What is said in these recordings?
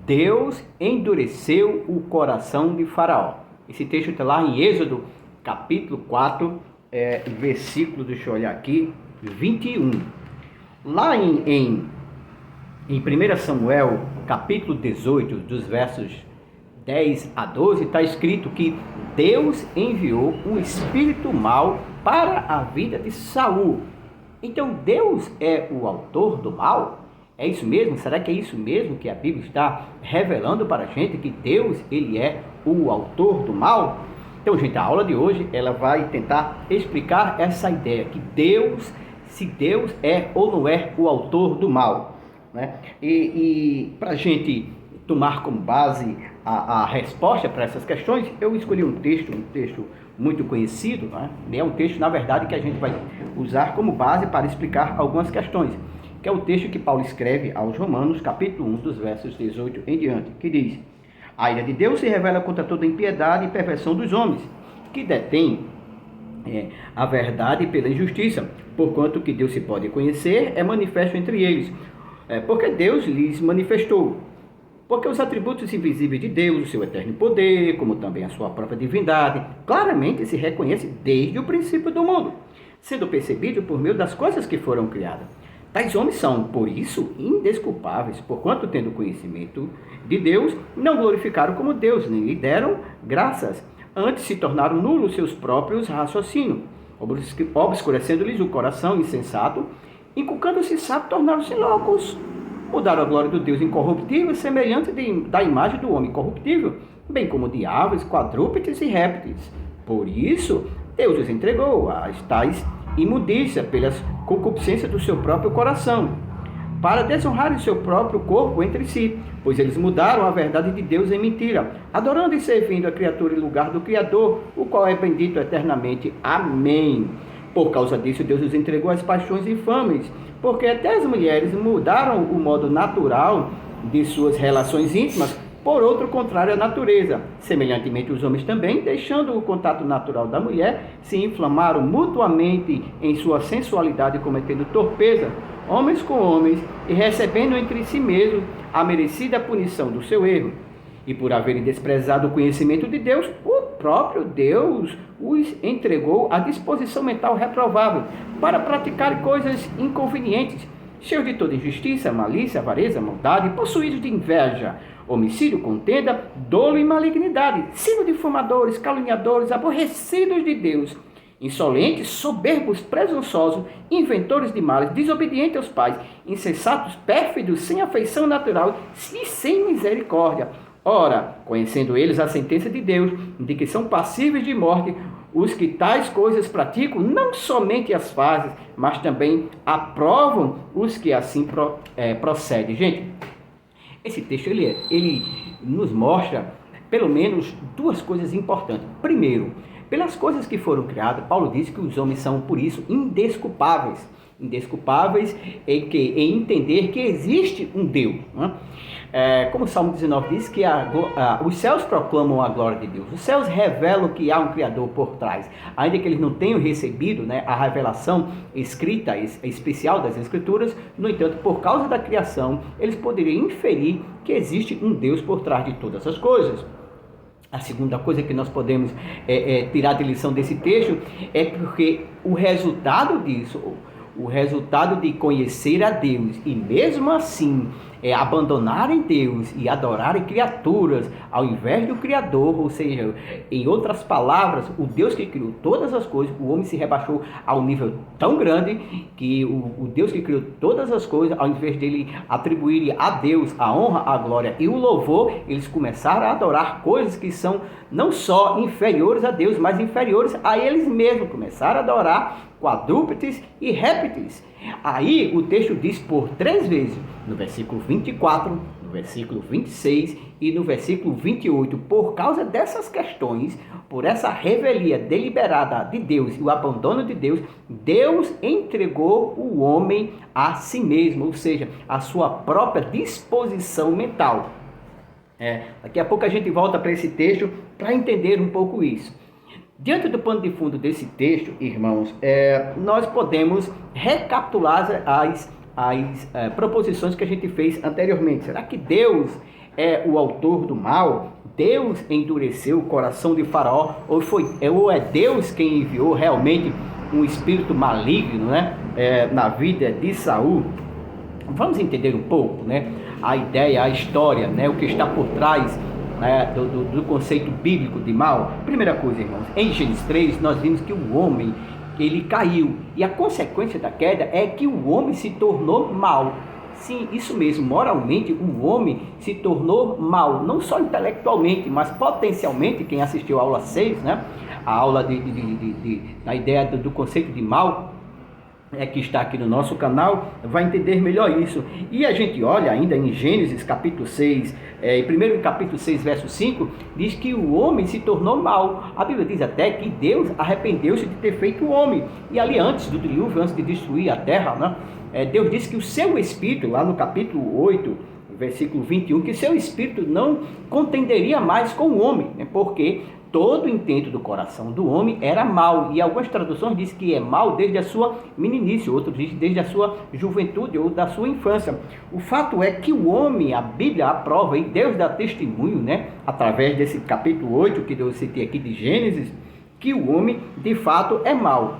Deus endureceu o coração de Faraó. Esse texto está lá em Êxodo, capítulo 4, versículo, deixa eu olhar aqui, 21. Lá em 1 Samuel, capítulo 18, dos versos 10 a 12, está escrito que Deus enviou um espírito mau para a vida de Saul. Então Deus é o autor do mal? É isso mesmo? Será que é isso mesmo que a Bíblia está revelando para a gente, que Deus, ele é o autor do mal? Então, gente, a aula de hoje, ela vai tentar explicar essa ideia, que Deus, se Deus é ou não é o autor do mal, né? E para a gente tomar como base a resposta para essas questões, eu escolhi um texto muito conhecido, né? É um texto, na verdade, que a gente vai usar como base para explicar algumas questões, que é o texto que Paulo escreve aos Romanos, capítulo 1, dos versos 18 em diante, que diz: a ira de Deus se revela contra toda impiedade e perversão dos homens, que detêm a verdade pela injustiça, porquanto que Deus se pode conhecer é manifesto entre eles, porque Deus lhes manifestou. Porque os atributos invisíveis de Deus, o seu eterno poder, como também a sua própria divindade, claramente se reconhece desde o princípio do mundo, sendo percebido por meio das coisas que foram criadas. Tais homens são, por isso, indesculpáveis, porquanto, tendo conhecimento de Deus, não glorificaram como Deus, nem lhe deram graças. Antes se tornaram nulos seus próprios raciocínios, obscurecendo-lhes o coração insensato, inculcando-se sábio, tornaram-se loucos. Mudaram a glória do Deus incorruptível, semelhante da imagem do homem corruptível, bem como de aves, quadrúpedes e répteis. Por isso, Deus os entregou a tais imundícia pelas concupiscências do seu próprio coração, para desonrarem seu próprio corpo entre si, pois eles mudaram a verdade de Deus em mentira, adorando e servindo a criatura em lugar do Criador, o qual é bendito eternamente. Amém. Por causa disso, Deus os entregou às paixões infames, porque até as mulheres mudaram o modo natural de suas relações íntimas por outro contrário à natureza. Semelhantemente, os homens também, deixando o contato natural da mulher, se inflamaram mutuamente em sua sensualidade, cometendo torpeza, homens com homens, e recebendo entre si mesmos a merecida punição do seu erro. E por haverem desprezado o conhecimento de Deus, o próprio Deus os entregou à disposição mental reprovável para praticar coisas inconvenientes, cheios de toda injustiça, malícia, avareza, maldade, possuídos de inveja, homicídio, contenda, dolo e malignidade, sendo difamadores, caluniadores, aborrecidos de Deus, insolentes, soberbos, presunçosos, inventores de males, desobedientes aos pais, insensatos, pérfidos, sem afeição natural e sem misericórdia. Ora, conhecendo eles a sentença de Deus, de que são passíveis de morte os que tais coisas praticam, não somente as fazem, mas também aprovam os que assim procedem. Gente, esse texto ele nos mostra pelo menos duas coisas importantes. Primeiro, pelas coisas que foram criadas, Paulo diz que os homens são, por isso, indesculpáveis. Indesculpáveis em entender que existe um Deus, né? Como o Salmo 19 diz, que os céus proclamam a glória de Deus. Os céus revelam que há um Criador por trás. Ainda que eles não tenham recebido, né, a revelação escrita, especial das Escrituras, no entanto, por causa da criação, eles poderiam inferir que existe um Deus por trás de todas as coisas. A segunda coisa que nós podemos tirar de lição desse texto é porque o resultado disso, o resultado de conhecer a Deus e mesmo assim abandonarem Deus e adorarem criaturas ao invés do Criador, ou seja, em outras palavras, o Deus que criou todas as coisas, o homem se rebaixou a um nível tão grande que o Deus que criou todas as coisas, ao invés dele atribuir a Deus a honra, a glória e o louvor, eles começaram a adorar coisas que são não só inferiores a Deus, mas inferiores a eles mesmos. Começaram a adorar quadrúpedes e répteis. Aí o texto diz por 3 vezes, no versículo 24, no versículo 26 e no versículo 28, por causa dessas questões, por essa revelia deliberada de Deus e o abandono de Deus, Deus entregou o homem a si mesmo, ou seja, a sua própria disposição mental. Daqui a pouco a gente volta para esse texto para entender um pouco isso. Diante do pano de fundo desse texto, irmãos, nós podemos recapitular as proposições que a gente fez anteriormente. Será que Deus é o autor do mal? Deus endureceu o coração de Faraó? Ou é Deus quem enviou realmente um espírito maligno, né, na vida de Saul? Vamos entender um pouco, né, a ideia, a história, né, o que está por trás, né, do conceito bíblico de mal. Primeira coisa, irmãos, em Gênesis 3 nós vimos que o homem, ele caiu, e a consequência da queda é que o homem se tornou mal. Sim, isso mesmo, moralmente o homem se tornou mal, não só intelectualmente, mas potencialmente. Quem assistiu a aula 6, né, a aula da ideia do conceito de mal, que está aqui no nosso canal, vai entender melhor isso. E a gente olha ainda em Gênesis capítulo 6, primeiro em capítulo 6, verso 5, diz que o homem se tornou mal. A Bíblia diz até que Deus arrependeu-se de ter feito o homem. E ali antes do dilúvio, antes de destruir a terra, né, Deus disse que o seu espírito, lá no capítulo 8, versículo 21, que seu espírito não contenderia mais com o homem, né, porque todo o intento do coração do homem era mal, e algumas traduções dizem que é mal desde a sua meninice, outros dizem desde a sua juventude ou da sua infância. O fato é que o homem, a Bíblia aprova, e Deus dá testemunho, né, através desse capítulo 8 que eu citei aqui de Gênesis, que o homem de fato é mal.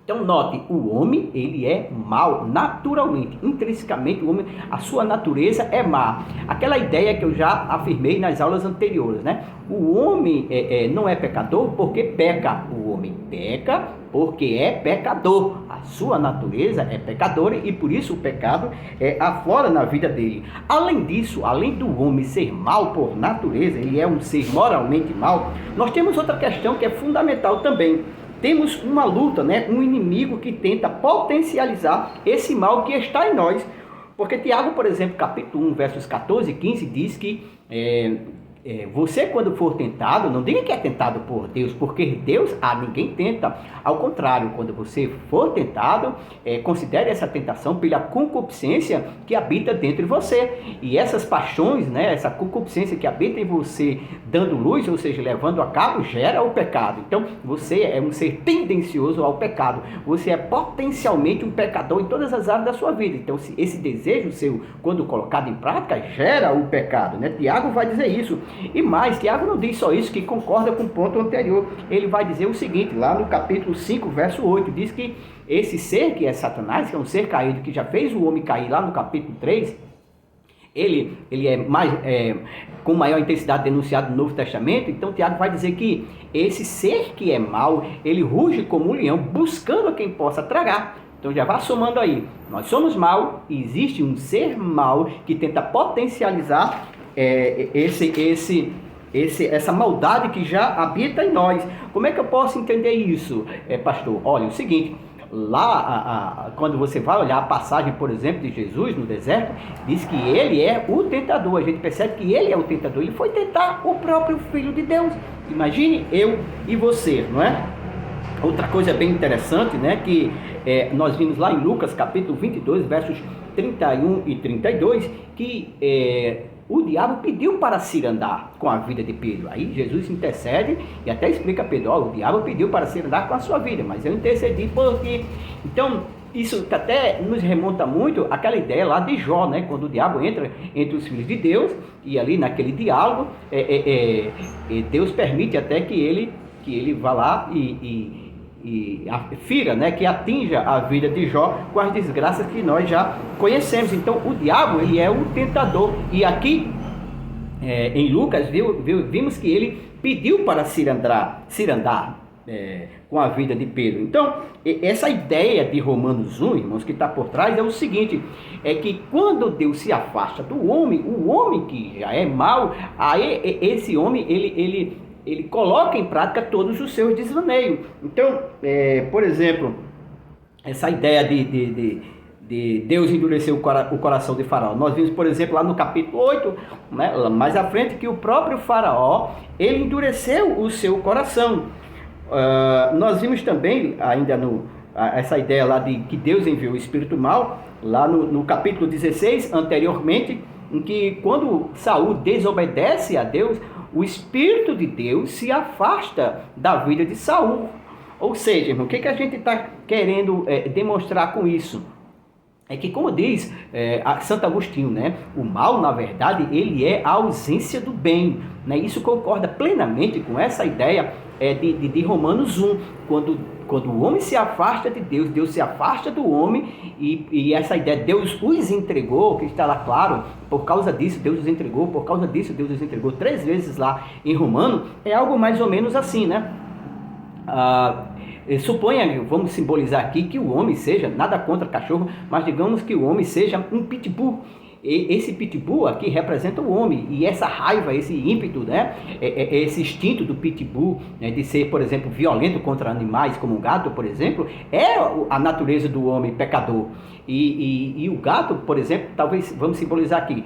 Então note, o homem, ele é mau naturalmente, intrinsecamente o homem, a sua natureza é má. Aquela ideia que eu já afirmei nas aulas anteriores, né? O homem não é pecador porque peca, o homem peca porque é pecador. A sua natureza é pecadora e por isso o pecado aflora na vida dele. Além disso, além do homem ser mau por natureza, ele é um ser moralmente mau, nós temos outra questão que é fundamental também. Temos uma luta, né? Um inimigo que tenta potencializar esse mal que está em nós. Porque Tiago, por exemplo, capítulo 1, versos 14 e 15, diz que você, quando for tentado, não diga que é tentado por Deus, porque Deus ninguém tenta. Ao contrário, quando você for tentado, considere essa tentação pela concupiscência que habita dentro de você. E essas paixões, né, essa concupiscência que habita em você, dando luz, ou seja, levando a cabo, gera o pecado. Então, você é um ser tendencioso ao pecado. Você é potencialmente um pecador em todas as áreas da sua vida. Então, esse desejo seu, quando colocado em prática, gera o pecado, né? Tiago vai dizer isso. E mais, Tiago não diz só isso, que concorda com o ponto anterior. Ele vai dizer o seguinte, lá no capítulo 5, verso 8, diz que esse ser que é Satanás, que é um ser caído, que já fez o homem cair lá no capítulo 3, ele é com maior intensidade denunciado no Novo Testamento. Então Tiago vai dizer que esse ser que é mau, ele ruge como um leão, buscando a quem possa tragar. Então já vá somando aí, nós somos mau e existe um ser mau que tenta potencializar essa maldade que já habita em nós. Como é que eu posso entender isso, pastor? Olha, é o seguinte, lá quando você vai olhar a passagem, por exemplo, de Jesus no deserto, diz que ele é o tentador. A gente percebe que ele é o tentador, ele foi tentar o próprio Filho de Deus. Imagine eu e você, não é? Outra coisa bem interessante, né, que nós vimos lá em Lucas capítulo 22, versos 31 e 32, que o diabo pediu para se andar com a vida de Pedro. Aí Jesus intercede e até explica a Pedro, o diabo pediu para se andar com a sua vida, mas eu intercedi por ti. Então, isso até nos remonta muito àquela ideia lá de Jó, né? Quando o diabo entra entre os filhos de Deus, e ali naquele diálogo, Deus permite até que ele vá lá e fira, né, que atinja a vida de Jó com as desgraças que nós já conhecemos. Então o diabo, ele é o tentador, e aqui em Lucas vimos que ele pediu para se andar com a vida de Pedro. Então essa ideia de Romanos 1, irmãos, que está por trás é o seguinte, é que quando Deus se afasta do homem, o homem que já é mau, aí esse homem ele coloca em prática todos os seus desvaneios. Então, por exemplo, essa ideia de Deus endurecer o coração de Faraó. Nós vimos, por exemplo, lá no capítulo 8, né, mais à frente, que o próprio Faraó, ele endureceu o seu coração. Nós vimos também, ainda essa ideia lá de que Deus enviou o espírito mau, lá no capítulo 16, anteriormente, em que quando Saul desobedece a Deus, o Espírito de Deus se afasta da vida de Saul. Ou seja, irmão, o que a gente está querendo demonstrar com isso? é que, como diz Santo Agostinho, né, o mal, na verdade, ele é a ausência do bem. Né? Isso concorda plenamente com essa ideia de Romanos 1, quando o homem se afasta de Deus, Deus se afasta do homem, e essa ideia, Deus os entregou, que está lá claro, por causa disso Deus os entregou, por causa disso Deus os entregou, 3 vezes lá em Romano, é algo mais ou menos assim, né? Suponha, vamos simbolizar aqui, que o homem seja, nada contra cachorro, mas digamos que o homem seja um pitbull. Esse pitbull aqui representa o homem, e essa raiva, esse ímpeto, né, esse instinto do pitbull, né, de ser, por exemplo, violento contra animais, como o gato, por exemplo, é a natureza do homem pecador. E o gato, por exemplo, talvez, vamos simbolizar aqui,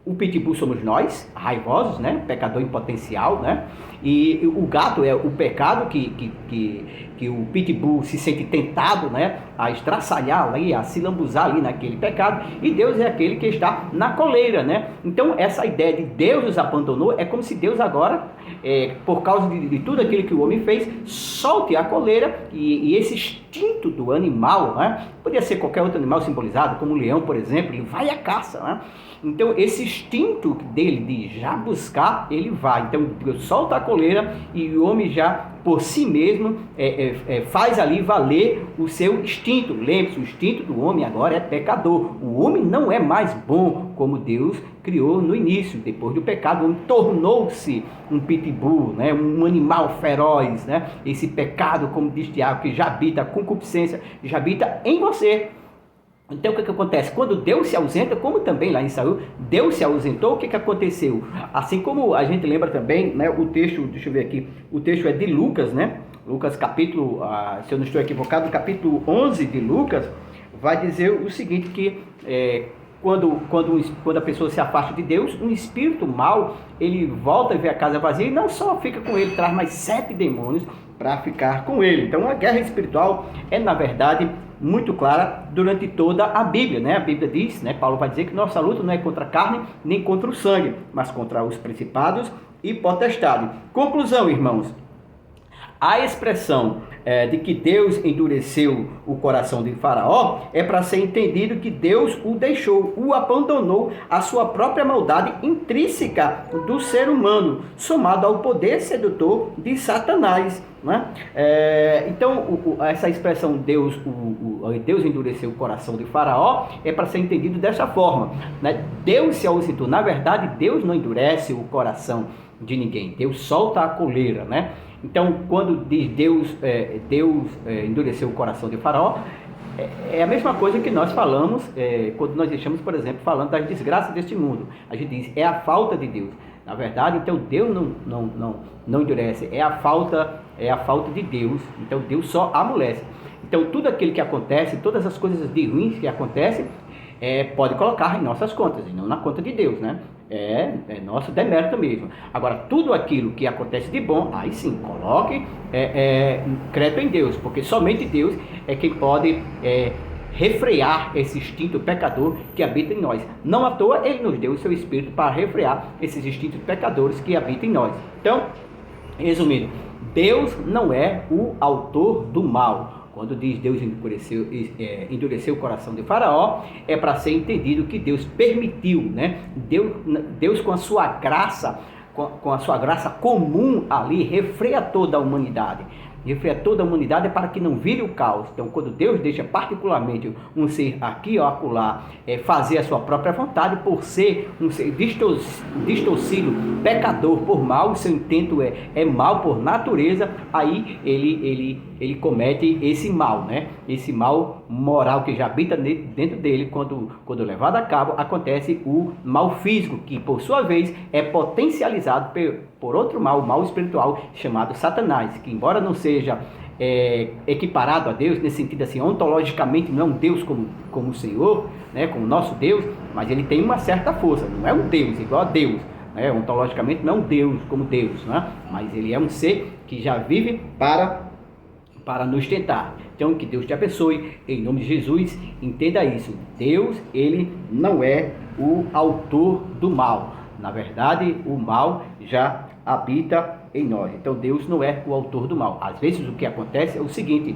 o pitbull somos nós, raivosos, né? Pecador em potencial, né? E o gato é o pecado que o pitbull se sente tentado, né? A estraçalhar ali, a se lambuzar ali naquele pecado. E Deus é aquele que está na coleira, né? Então, essa ideia de Deus nos abandonou é como se Deus agora, por causa de tudo aquilo que o homem fez, solte a coleira e esse instinto do animal, né? Podia ser qualquer outro animal simbolizado, como o leão, por exemplo, ele vai à caça, né? Então, esse instinto dele de já buscar, ele vai. Então, Deus solta a coleira e o homem já, por si mesmo, faz ali valer o seu instinto. Lembre-se, o instinto do homem agora é pecador. O homem não é mais bom como Deus criou no início. Depois do pecado, o homem tornou-se um pitbull, né? Um animal feroz. Né? Esse pecado, como diz Tiago, que já habita a concupiscência, já habita em você. Então, o que acontece? Quando Deus se ausenta, como também lá em Saul, Deus se ausentou, o que aconteceu? Assim como a gente lembra também, né, o texto, deixa eu ver aqui, o texto é de Lucas, né? Lucas capítulo, se eu não estou equivocado, capítulo 11 de Lucas, vai dizer o seguinte, que quando a pessoa se afasta de Deus, um espírito mau, ele volta e vê a casa vazia e não só fica com ele, traz mais 7 demônios para ficar com ele. Então, a guerra espiritual é, na verdade, muito clara durante toda a Bíblia, né? A Bíblia diz, né? Paulo vai dizer que nossa luta não é contra a carne nem contra o sangue, mas contra os principados e potestades. Conclusão, irmãos. A expressão de que Deus endureceu o coração de Faraó é para ser entendido que Deus o deixou, o abandonou à sua própria maldade intrínseca do ser humano, somado ao poder sedutor de Satanás. Né? Então, essa expressão Deus endureceu o coração de Faraó é para ser entendido dessa forma. Né? Deus se ausentou. Na verdade, Deus não endurece o coração de ninguém. Deus solta a coleira, né? Então, quando diz Deus endureceu o coração de Faraó, é a mesma coisa que nós falamos quando nós estamos, por exemplo, falando das desgraças deste mundo. A gente diz, é a falta de Deus. Na verdade, então, Deus não endurece, é a falta de Deus. Então, Deus só amolece. Então, tudo aquilo que acontece, todas as coisas de ruins que acontecem, pode colocar em nossas contas, e não na conta de Deus, né? É nosso demérito mesmo. Agora, tudo aquilo que acontece de bom, aí sim, coloque crédito em Deus, porque somente Deus é quem pode refrear esse instinto pecador que habita em nós. Não à toa, Ele nos deu o seu Espírito para refrear esses instintos pecadores que habitam em nós. Então, resumindo, Deus não é o autor do mal. Quando diz Deus endureceu o coração de Faraó, é para ser entendido que Deus permitiu, né? Deus com a sua graça, com a sua graça comum ali, refreia toda a humanidade. Refreia toda a humanidade para que não vire o caos. Então, quando Deus deixa particularmente um ser aqui ou acolá fazer a sua própria vontade, por ser um ser distorcido, pecador por mal, o seu intento é mal por natureza, aí ele comete esse mal, né? Esse mal moral que já habita dentro dele, quando levado a cabo, acontece o mal físico, que por sua vez é potencializado por outro mal, o mal espiritual, chamado Satanás, que embora não seja equiparado a Deus, nesse sentido assim, ontologicamente não é um Deus como o Senhor, né? Como o nosso Deus, mas ele tem uma certa força, não é um Deus igual a Deus, né? Ontologicamente não é um Deus como Deus, né? Mas ele é um ser que já vive para nos tentar. Então, que Deus te abençoe, em nome de Jesus, entenda isso. Deus, ele não é o autor do mal. Na verdade, o mal já habita em nós. Então, Deus não é o autor do mal. Às vezes, o que acontece é o seguinte,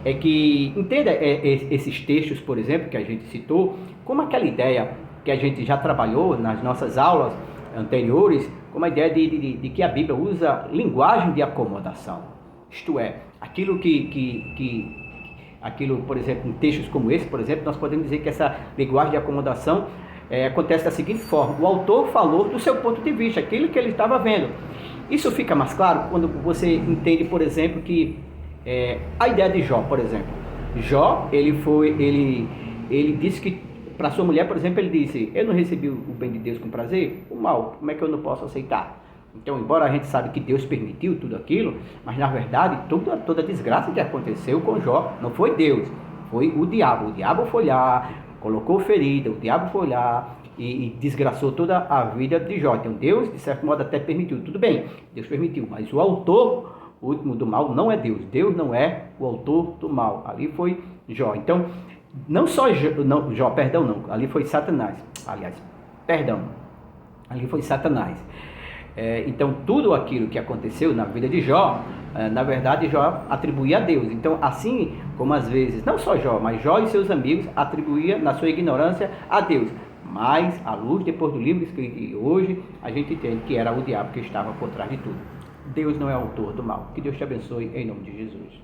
é que, entenda esses textos, por exemplo, que a gente citou, como aquela ideia que a gente já trabalhou nas nossas aulas anteriores, como a ideia de que a Bíblia usa linguagem de acomodação. Isto é, aquilo aquilo, por exemplo, em textos como esse, por exemplo, nós podemos dizer que essa linguagem de acomodação acontece da seguinte forma: o autor falou do seu ponto de vista, aquilo que ele estava vendo. Isso fica mais claro quando você entende, por exemplo, que a ideia de Jó, por exemplo. Jó, ele disse que para sua mulher, por exemplo, ele disse: eu não recebi o bem de Deus com prazer, o mal, como é que eu não posso aceitar? Então, embora a gente saiba que Deus permitiu tudo aquilo, mas na verdade toda a desgraça que aconteceu com Jó não foi Deus, foi o diabo. O diabo foi lá, colocou ferida, o diabo foi lá e desgraçou toda a vida de Jó. Então Deus, de certo modo, até permitiu. Tudo bem, Deus permitiu, mas o autor último do mal não é Deus. Deus não é o autor do mal. Ali foi Jó. Então, não só Jó, perdão, não. Ali foi Satanás. Aliás, perdão. Ali foi Satanás. Então, tudo aquilo que aconteceu na vida de Jó, na verdade, Jó atribuía a Deus. Então, assim como às vezes, não só Jó, mas Jó e seus amigos atribuía na sua ignorância a Deus. Mas, à luz, depois do livro escrito de hoje, a gente entende que era o diabo que estava por trás de tudo. Deus não é autor do mal. Que Deus te abençoe, em nome de Jesus.